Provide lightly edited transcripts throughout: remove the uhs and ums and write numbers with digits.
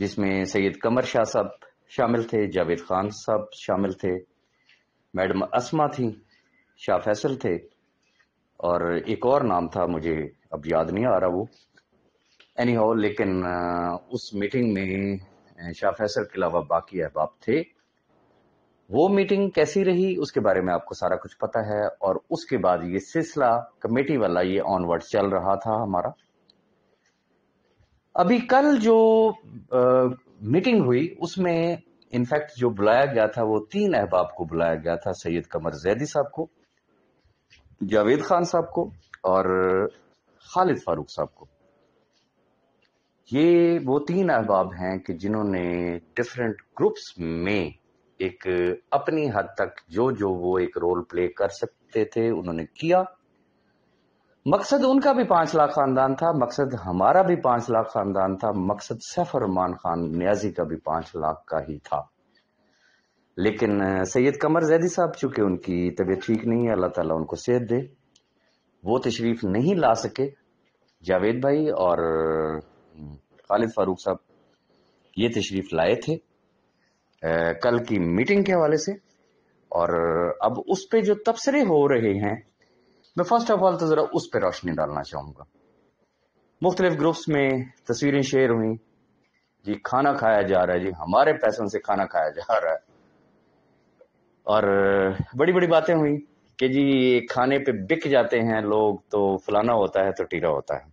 جس میں سید قمر شاہ صاحب شامل تھے، جاوید خان صاحب شامل تھے، میڈم اسما تھی، شاہ فیصل تھے، اور ایک اور نام تھا مجھے اب یاد نہیں آ رہا وہ اینی ہاؤ، لیکن اس میٹنگ میں شاہ فیصل کے علاوہ باقی احباب تھے۔ وہ میٹنگ کیسی رہی اس کے بارے میں آپ کو سارا کچھ پتا ہے، اور اس کے بعد یہ سلسلہ کمیٹی والا یہ آن ورڈ چل رہا تھا ہمارا۔ ابھی کل جو میٹنگ ہوئی اس میں انفیکٹ جو بلایا گیا تھا وہ 3 احباب کو بلایا گیا تھا، سید قمر زیدی صاحب کو، جاوید خان صاحب کو، اور خالد فاروق صاحب کو۔ یہ وہ 3 احباب ہیں کہ جنہوں نے ڈفرینٹ گروپس میں ایک اپنی حد تک جو وہ ایک رول پلے کر سکتے تھے انہوں نے کیا۔ مقصد ان کا بھی 5 لاکھ خاندان تھا، مقصد ہمارا بھی 5 لاکھ خاندان تھا، مقصد سیف الرحمان خان نیازی کا بھی 5 لاکھ کا ہی تھا۔ لیکن سید قمر زیدی صاحب چونکہ ان کی طبیعت ٹھیک نہیں ہے، اللہ تعالیٰ ان کو صحت دے، وہ تشریف نہیں لا سکے۔ جاوید بھائی اور خالد فاروق صاحب یہ تشریف لائے تھے کل کی میٹنگ کے حوالے سے، اور اب اس پہ جو تبصرے ہو رہے ہیں میں فرسٹ آف آل تو ذرا اس پہ روشنی ڈالنا چاہوں گا۔ مختلف گروپس میں تصویریں شیئر ہوئیں، جی کھانا کھایا جا رہا ہے، جی ہمارے پیسوں سے کھانا کھایا جا رہا ہے، اور بڑی بڑی باتیں ہوئی کہ جی کھانے پہ بک جاتے ہیں لوگ تو فلانا ہوتا ہے تو ٹیرا ہوتا ہے۔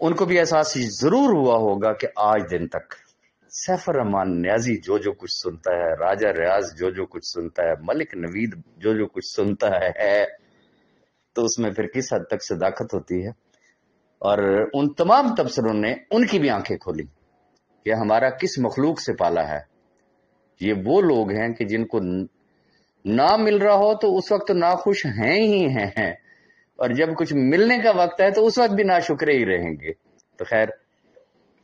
ان کو بھی احساس ضرور ہوا ہوگا کہ آج دن تک سیف الرحمان نیازی جو کچھ سنتا ہے، راجہ ریاض جو کچھ سنتا ہے، ملک نوید جو کچھ سنتا ہے، تو اس میں پھر کس حد تک صداقت ہوتی ہے۔ اور ان تمام تبصروں نے ان کی بھی آنکھیں کھولی کہ ہمارا کس مخلوق سے پالا ہے۔ یہ وہ لوگ ہیں کہ جن کو نہ مل رہا ہو تو اس وقت ناخوش ہیں ہی ہیں، اور جب کچھ ملنے کا وقت ہے تو اس وقت بھی ناشکرے ہی رہیں گے۔ تو خیر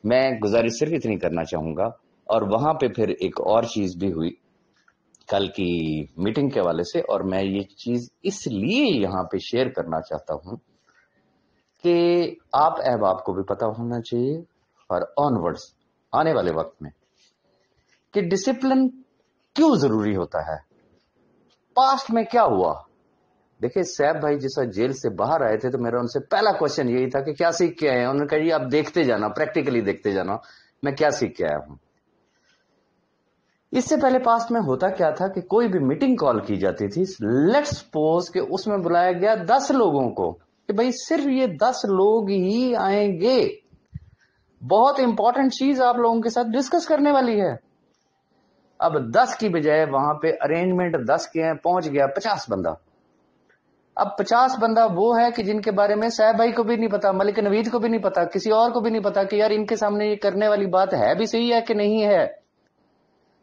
میں گزارش صرف اتنی کرنا چاہوں گا۔ اور وہاں پہ پھر ایک اور چیز بھی ہوئی کل کی میٹنگ کے حوالے سے، اور میں یہ چیز اس لیے یہاں پہ شیئر کرنا چاہتا ہوں کہ آپ احباب کو بھی پتا ہونا چاہیے اور آن ورڈز آنے والے وقت میں کہ ڈسپلن کیوں ضروری ہوتا ہے۔ پاسٹ میں کیا ہوا؟ دیکھیں سیف بھائی جیسا جیل سے باہر آئے تھے تو میرا ان سے پہلا کوشچن یہی تھا کہ کیا سیکھ کے آئے ہیں؟ انہوں نے کہا جی آپ دیکھتے جانا، پریکٹیکلی دیکھتے جانا میں کیا سیکھ کے آیا ہوں۔ اس سے پہلے پاسٹ میں ہوتا کیا تھا کہ کوئی بھی میٹنگ کال کی جاتی تھی، لیٹس سپوز کہ اس میں بلایا گیا 10 لوگوں کو کہ بھائی صرف یہ 10 لوگ ہی آئیں گے، بہت امپورٹنٹ چیز آپ لوگوں کے ساتھ ڈسکس کرنے والی ہے۔ اب 10 کی بجائے وہاں پہ ارینجمنٹ 10 کے ہیں، پہنچ گیا 50 بندہ۔ اب 50 بندہ وہ ہے کہ جن کے بارے میں صاحب بھائی کو بھی نہیں پتا، ملک نوید کو بھی نہیں پتا، کسی اور کو بھی نہیں پتا کہ یار ان کے سامنے یہ کرنے والی بات ہے بھی صحیح ہے کہ نہیں ہے۔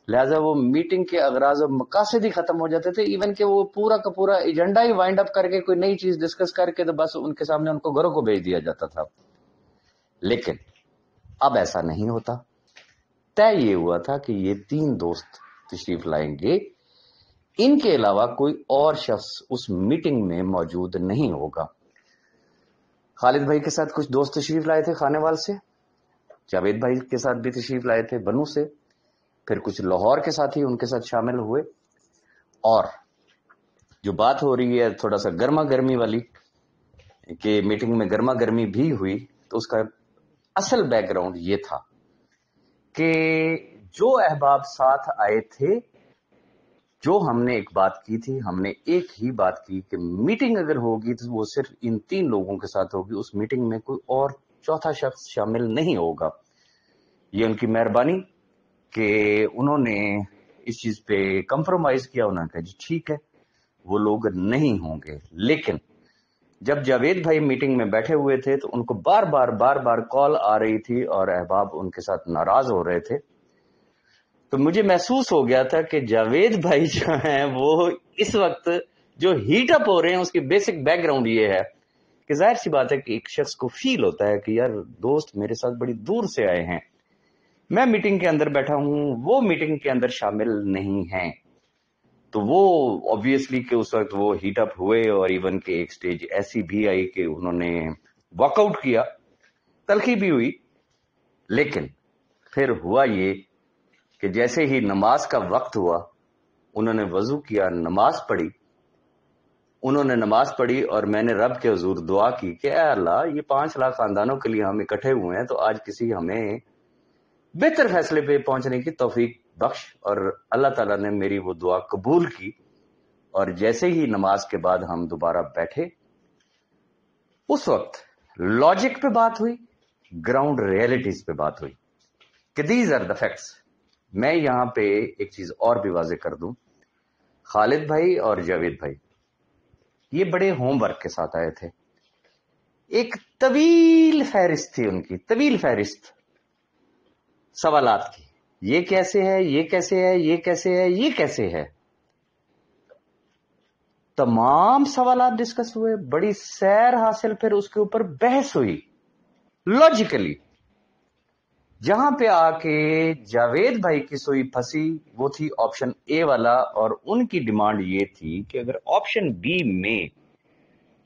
لہٰذا وہ میٹنگ کے اغراض و مقاصد ہی ختم ہو جاتے تھے، ایون کہ وہ پورا کا پورا ایجنڈا ہی وائنڈ اپ کر کے کوئی نئی چیز ڈسکس کر کے تو بس ان کے سامنے ان کو گھروں کو بھیج دیا جاتا تھا۔ لیکن اب ایسا نہیں ہوتا۔ طے یہ ہوا تھا کہ یہ 3 دوست تشریف لائیں گے، ان کے علاوہ کوئی اور شخص اس میٹنگ میں موجود نہیں ہوگا۔ خالد بھائی کے ساتھ کچھ دوست تشریف لائے تھے خانے وال سے، جاوید بھائی کے ساتھ بھی تشریف لائے تھے بنو سے، پھر کچھ لاہور کے ساتھی ان کے ساتھ شامل ہوئے، اور جو بات ہو رہی ہے تھوڑا سا گرما گرمی والی کہ میٹنگ میں گرما گرمی بھی ہوئی، تو اس کا اصل بیک گراؤنڈ یہ تھا کہ جو احباب ساتھ آئے تھے، جو ہم نے ایک بات کی تھی، ہم نے ایک ہی بات کی کہ میٹنگ اگر ہوگی تو وہ صرف ان 3 لوگوں کے ساتھ ہوگی، اس میٹنگ میں کوئی اور چوتھا شخص شامل نہیں ہوگا۔ یہ ان کی مہربانی کہ انہوں نے اس چیز پہ کمپرومائز کیا، انہوں نے کہا جی ٹھیک ہے وہ لوگ نہیں ہوں گے۔ لیکن جب جاوید بھائی میٹنگ میں بیٹھے ہوئے تھے تو ان کو بار بار کال آ رہی تھی اور احباب ان کے ساتھ ناراض ہو رہے تھے، تو مجھے محسوس ہو گیا تھا کہ جاوید بھائی جو ہیں وہ اس وقت جو ہیٹ اپ ہو رہے ہیں اس کی بیسک بیک گراؤنڈ یہ ہے کہ ظاہر سی بات ہے کہ ایک شخص کو فیل ہوتا ہے کہ یار دوست میرے ساتھ بڑی دور سے آئے ہیں، میں میٹنگ کے اندر بیٹھا ہوں، وہ میٹنگ کے اندر شامل نہیں ہیں، تو وہ obviously کہ اس وقت وہ ہیٹ اپ ہوئے، اور ایون کہ ایک سٹیج ایسی بھی آئی کہ انہوں نے واک آؤٹ کیا، تلخی بھی ہوئی۔ لیکن پھر ہوا یہ کہ جیسے ہی نماز کا وقت ہوا انہوں نے وضو کیا, نماز پڑھی. انہوں نے نماز پڑھی اور میں نے رب کے حضور دعا کی کہ اے اللہ, یہ 5 لاکھ خاندانوں کے لیے ہم اکٹھے ہوئے ہیں, تو آج کسی ہمیں بہتر فیصلے پہ پہنچنے کی توفیق بخش. اور اللہ تعالیٰ نے میری وہ دعا قبول کی. اور جیسے ہی نماز کے بعد ہم دوبارہ بیٹھے, اس وقت لاجک پہ بات ہوئی, گراؤنڈ ریئلٹیز پہ بات ہوئی کہ دیز آر دا فیکٹس. میں یہاں پہ ایک چیز اور بھی واضح کر دوں, خالد بھائی اور جاوید بھائی یہ بڑے ہوم ورک کے ساتھ آئے تھے. ایک طویل فہرست تھی ان کی, طویل فہرست سوالات کی. یہ کیسے ہے, یہ کیسے ہے, یہ کیسے ہے, یہ کیسے ہے. تمام سوالات ڈسکس ہوئے, بڑی سیر حاصل, پھر اس کے اوپر بحث ہوئی لاجیکلی. جہاں پہ آ کے جاوید بھائی کی سوئی پھنسی وہ تھی آپشن اے والا, اور ان کی ڈیمانڈ یہ تھی کہ اگر آپشن بی میں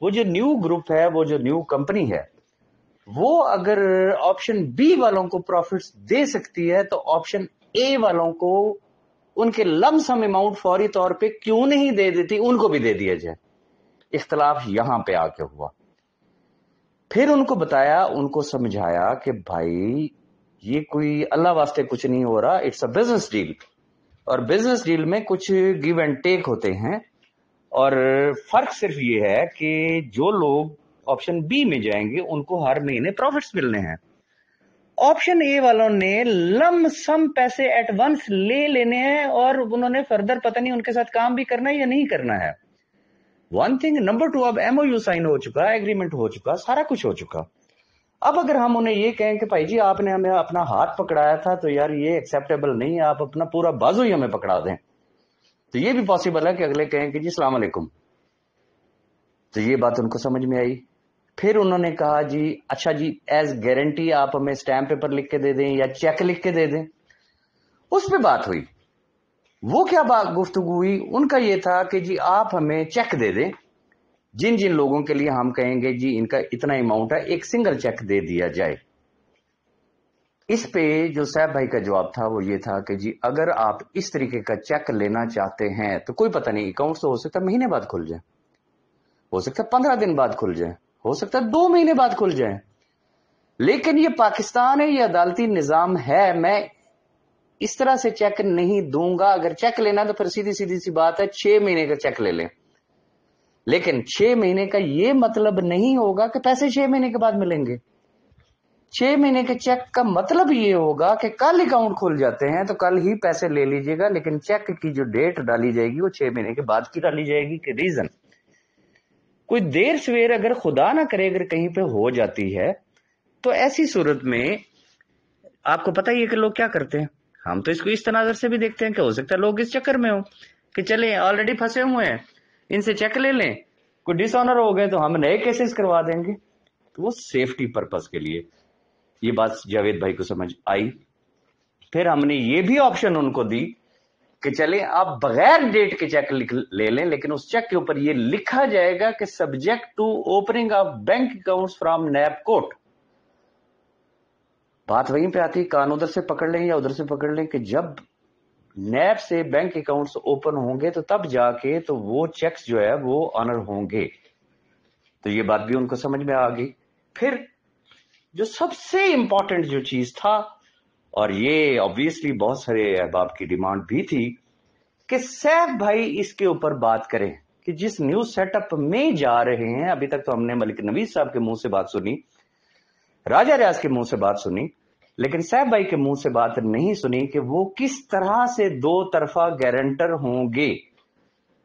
وہ جو نیو گروپ ہے, وہ جو نیو کمپنی ہے, وہ اگر آپشن بی والوں کو پروفٹس دے سکتی ہے تو آپشن اے والوں کو ان کے لم سم اماؤنٹ فوری طور پہ کیوں نہیں دے دیتی, ان کو بھی دے دیا جائے. اختلاف یہاں پہ آ کے ہوا. پھر ان کو بتایا, ان کو سمجھایا کہ بھائی یہ کوئی اللہ واسطے کچھ نہیں ہو رہا, اٹس اے بزنس ڈیل, اور بزنس ڈیل میں کچھ گیو اینڈ ٹیک ہوتے ہیں, اور فرق صرف یہ ہے کہ جو لوگ آپشن بی میں جائیں گے ان کو ہر مہینے پروفٹس ملنے ہیں. آپشن اے والوں نے لم سم پیسے ایٹ ونس لے لینے ہیں, اور انہوں نے فردر پتہ نہیں ان کے ساتھ کام بھی کرنا ہے یا نہیں کرنا ہے. One thing. نمبر 2, اب ایم او یو سائن ہو چکا, ایگریمنٹ ہو چکا, سارا کچھ ہو چکا. اب اگر ہم انہیں یہ کہیں کہ بھائی جی آپ نے ہمیں اپنا ہاتھ پکڑایا تھا تو یار یہ ایکسیپٹیبل نہیں ہے, آپ اپنا پورا بازو ہی ہمیں پکڑا دیں, تو یہ بھی پاسبل ہے کہ اگلے کہیں کہ جی السلام علیکم. تو یہ بات ان کو سمجھ میں آئی. پھر انہوں نے کہا جی اچھا جی ایز گارنٹی آپ ہمیں اسٹیمپ پیپر لکھ کے دے دیں یا چیک لکھ کے دے دیں. اس پہ بات ہوئی. وہ کیا بات گفتگو ہوئی, ان کا یہ تھا کہ جی آپ ہمیں چیک دے دیں, جن جن لوگوں کے لیے ہم کہیں گے جی ان کا اتنا اماؤنٹ ہے, ایک سنگل چیک دے دیا جائے. اس پہ جو صاحب بھائی کا جواب تھا وہ یہ تھا کہ جی اگر آپ اس طریقے کا چیک لینا چاہتے ہیں تو کوئی پتہ نہیں, اکاؤنٹ تو ہو سکتا ہے مہینے بعد کھل جائے, ہو سکتا ہے 15 دن بعد کھل جائے, ہو سکتا ہے 2 مہینے بعد کھل جائے, لیکن یہ پاکستان ہے, یہ عدالتی نظام ہے, میں اس طرح سے چیک نہیں دوں گا. اگر چیک لینا تو پھر سیدھی سی بات ہے 6 مہینے کا چیک لے لیں, لیکن 6 مہینے کا یہ مطلب نہیں ہوگا کہ پیسے 6 مہینے کے بعد ملیں گے. 6 مہینے کے چیک کا مطلب یہ ہوگا کہ کل اکاؤنٹ کھل جاتے ہیں تو کل ہی پیسے لے لیجئے گا, لیکن چیک کی جو ڈیٹ ڈالی جائے گی وہ 6 مہینے کے بعد کی ڈالی جائے گی. کہ ریزن کوئی دیر سویر اگر خدا نہ کرے اگر کہیں پہ ہو جاتی ہے تو ایسی صورت میں آپ کو پتہ ہی ہے کہ لوگ کیا کرتے ہیں. ہم تو اس کو اس تناظر سے بھی دیکھتے ہیں کہ ہو سکتا ہے لوگ اس چکر میں ہوں کہ چلیں آلریڈی پھنسے ہوئے ہیں, ان سے چیک لے لیں, کوئی ڈس آنر ہو گئے تو ہم نئے کیسز کروا دیں گے. تو وہ سیفٹی پرپز کے لیے یہ بات جاوید بھائی کو سمجھ آئی. پھر ہم نے یہ بھی آپشن ان کو دی کہ چلیں آپ بغیر ڈیٹ کے چیک لے لیں, لیکن اس چیک کے اوپر یہ لکھا جائے گا کہ subject to opening of bank accounts from NAB court. بات وہیں پہ آتی, کان ادھر سے پکڑ لیں یا ادھر سے پکڑ لیں کہ جب نیب سے بینک اکاؤنٹس اوپن ہوں گے تو تب جا کے تو وہ چیکس جو ہے وہ آنر ہوں گے. تو یہ بات بھی ان کو سمجھ میں آ گئی. پھر جو سب سے امپورٹنٹ جو چیز تھا, اور یہ obviously بہت سارے احباب کی ڈیمانڈ بھی تھی, کہ سیف بھائی اس کے اوپر بات کریں کہ جس نیو سیٹ اپ میں جا رہے ہیں. ابھی تک تو ہم نے ملک نویز صاحب کے منہ سے بات سنی, راجہ ریاض کے منہ سے بات سنی, لیکن صاحب بھائی کے منہ سے بات نہیں سنی کہ وہ کس طرح سے 2 طرفہ گارنٹر ہوں گے.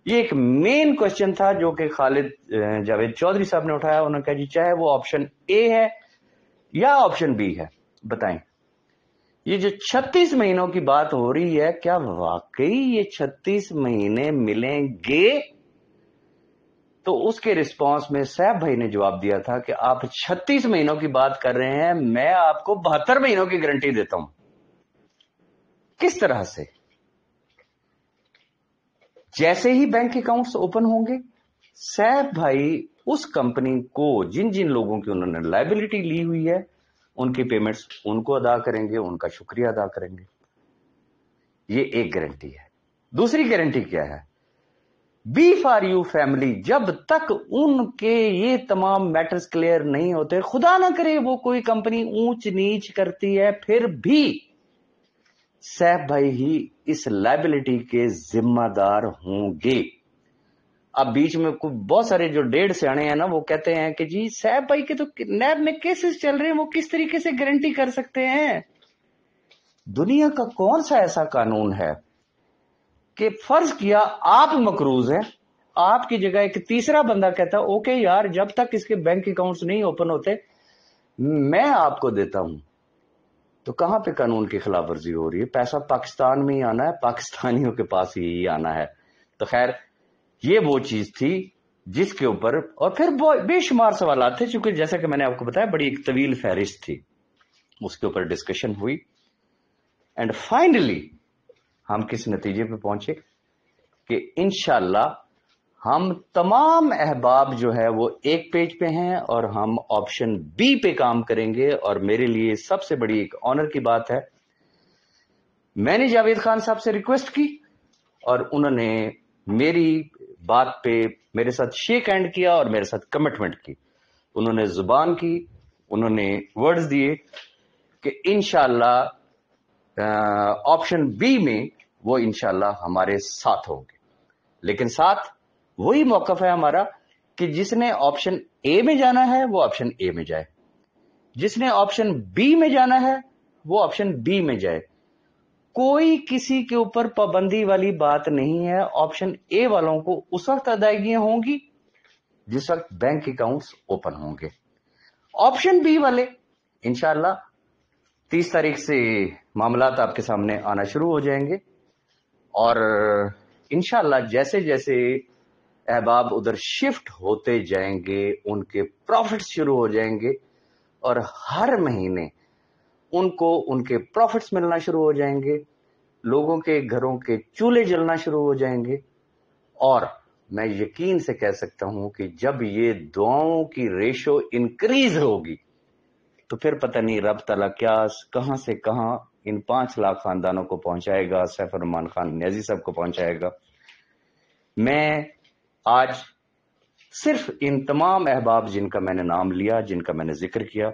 یہ ایک مین کوشچن تھا جو کہ خالد جاوید چودھری صاحب نے اٹھایا. انہوں نے کہا جی چاہے وہ آپشن اے ہے یا آپشن بی ہے, بتائیں یہ جو 36 مہینوں کی بات ہو رہی ہے کیا واقعی یہ 36 مہینے ملیں گے؟ تو اس کے رسپانس میں صاحب بھائی نے جواب دیا تھا کہ آپ 36 مہینوں کی بات کر رہے ہیں, میں آپ کو 72 مہینوں کی گارنٹی دیتا ہوں. کس طرح سے؟ جیسے ہی بینک اکاؤنٹس اوپن ہوں گے, صاحب بھائی اس کمپنی کو جن جن لوگوں کی انہوں نے لائبلٹی لی ہوئی ہے ان کی پیمنٹس ان کو ادا کریں گے, ان کا شکریہ ادا کریں گے. یہ ایک گارنٹی ہے. دوسری گارنٹی کیا ہے؟ بی فار یو فیملی, جب تک ان کے یہ تمام میٹرز کلیئر نہیں ہوتے, خدا نہ کرے وہ کوئی کمپنی اونچ نیچ کرتی ہے, پھر بھی سیف بھائی ہی اس لائبلٹی کے ذمہ دار ہوں گے. اب بیچ میں بہت سارے جو 1.5 سیانے ہیں نا, وہ کہتے ہیں کہ جی سیف بھائی کے تو نیب میں کیسز چل رہے ہیں, وہ کس طریقے سے گارنٹی کر سکتے ہیں؟ دنیا کا کون سا ایسا قانون ہے کہ فرض کیا آپ مقروض ہیں, آپ کی جگہ ایک تیسرا بندہ کہتا ہے اوکے یار جب تک اس کے بینک اکاؤنٹس نہیں اوپن ہوتے میں آپ کو دیتا ہوں, تو کہاں پہ قانون کی خلاف ورزی ہو رہی ہے؟ پیسہ پاکستان میں ہی آنا ہے, پاکستانیوں کے پاس ہی آنا ہے. تو خیر یہ وہ چیز تھی جس کے اوپر, اور پھر بے شمار سوالات تھے, چونکہ جیسا کہ میں نے آپ کو بتایا بڑی ایک طویل فہرست تھی, اس کے اوپر ڈسکشن ہوئی, اینڈ فائنلی ہم کس نتیجے پہ پہنچے کہ انشاءاللہ ہم تمام احباب جو ہے وہ ایک پیج پہ ہیں اور ہم آپشن بی پہ کام کریں گے. اور میرے لیے سب سے بڑی ایک آنر کی بات ہے, میں نے جاوید خان صاحب سے ریکویسٹ کی اور انہوں نے میری بات پہ میرے ساتھ شیک ہینڈ کیا اور میرے ساتھ کمٹمنٹ کی. انہوں نے زبان کی, انہوں نے ورڈز دیے کہ انشاءاللہ آپشن بی میں وہ انشاءاللہ ہمارے ساتھ ہوں گے. لیکن ساتھ وہی موقف ہے ہمارا کہ جس نے آپشن اے میں جانا ہے وہ آپشن اے میں جائے, جس نے آپشن بی میں جانا ہے وہ آپشن بی میں جائے. کوئی کسی کے اوپر پابندی والی بات نہیں ہے. آپشن اے والوں کو اس وقت ادائیگیاں ہوں گی جس وقت بینک اکاؤنٹس اوپن ہوں گے. آپشن بی والے انشاءاللہ 30 تاریخ سے معاملات آپ کے سامنے آنا شروع ہو جائیں گے, اور انشاءاللہ جیسے جیسے احباب ادھر شفٹ ہوتے جائیں گے ان کے پروفٹس شروع ہو جائیں گے, اور ہر مہینے ان کو ان کے پروفٹس ملنا شروع ہو جائیں گے, لوگوں کے گھروں کے چولہے جلنا شروع ہو جائیں گے. اور میں یقین سے کہہ سکتا ہوں کہ جب یہ دعاؤں کی ریشو انکریز ہوگی تو پھر پتہ نہیں رب تعالیٰ کیا کہاں سے کہاں ان 5 لاکھ خاندانوں کو پہنچائے گا, سیف الرحمان خان نیازی صاحب کو پہنچائے گا. میں آج صرف ان تمام احباب جن کا میں نے نام لیا, جن کا میں نے ذکر کیا,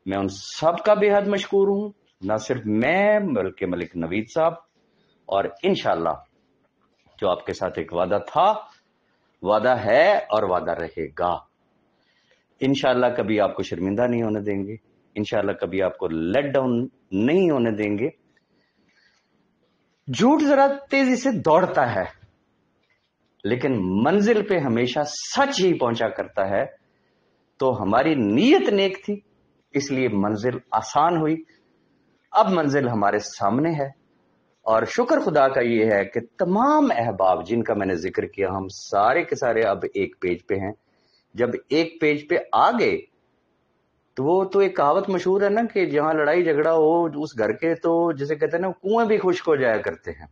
میں ان سب کا بے حد مشکور ہوں, نہ صرف میں بلکہ ملک نوید صاحب. اور انشاءاللہ جو آپ کے ساتھ ایک وعدہ تھا, وعدہ ہے اور وعدہ رہے گا. انشاءاللہ کبھی آپ کو شرمندہ نہیں ہونے دیں گے, انشاءاللہ کبھی آپ کو لیٹ ڈاؤن نہیں ہونے دیں گے. جھوٹ ذرا تیزی سے دوڑتا ہے لیکن منزل پہ ہمیشہ سچ ہی پہنچا کرتا ہے. تو ہماری نیت نیک تھی اس لیے منزل آسان ہوئی. اب منزل ہمارے سامنے ہے, اور شکر خدا کا یہ ہے کہ تمام احباب جن کا میں نے ذکر کیا ہم سارے کے سارے اب ایک پیج پہ ہیں. جب ایک پیج پہ آ گئے تو وہ تو ایک کہاوت مشہور ہے نا کہ جہاں لڑائی جھگڑا ہو اس گھر کے تو جسے کہتے ہیں نا کنویں بھی خشک ہو جایا کرتے ہیں.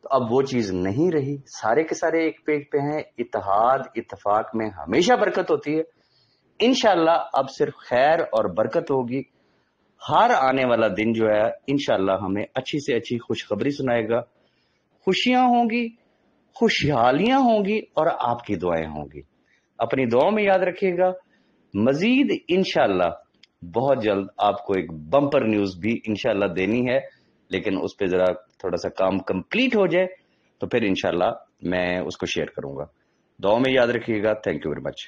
تو اب وہ چیز نہیں رہی, سارے کے سارے ایک پیج پہ ہیں. اتحاد اتفاق میں ہمیشہ برکت ہوتی ہے. انشاءاللہ اب صرف خیر اور برکت ہوگی. ہر آنے والا دن جو ہے انشاءاللہ ہمیں اچھی سے اچھی خوشخبری سنائے گا, خوشیاں ہوں گی, خوشحالیاں ہوں گی, اور آپ کی دعائیں ہوں گی. اپنی دعاؤں میں یاد رکھیے گا. مزید انشاءاللہ بہت جلد آپ کو ایک بمپر نیوز بھی انشاءاللہ دینی ہے, لیکن اس پہ ذرا تھوڑا سا کام کمپلیٹ ہو جائے تو پھر انشاءاللہ میں اس کو شیئر کروں گا. دعاؤں میں یاد رکھیے گا. Thank you very much.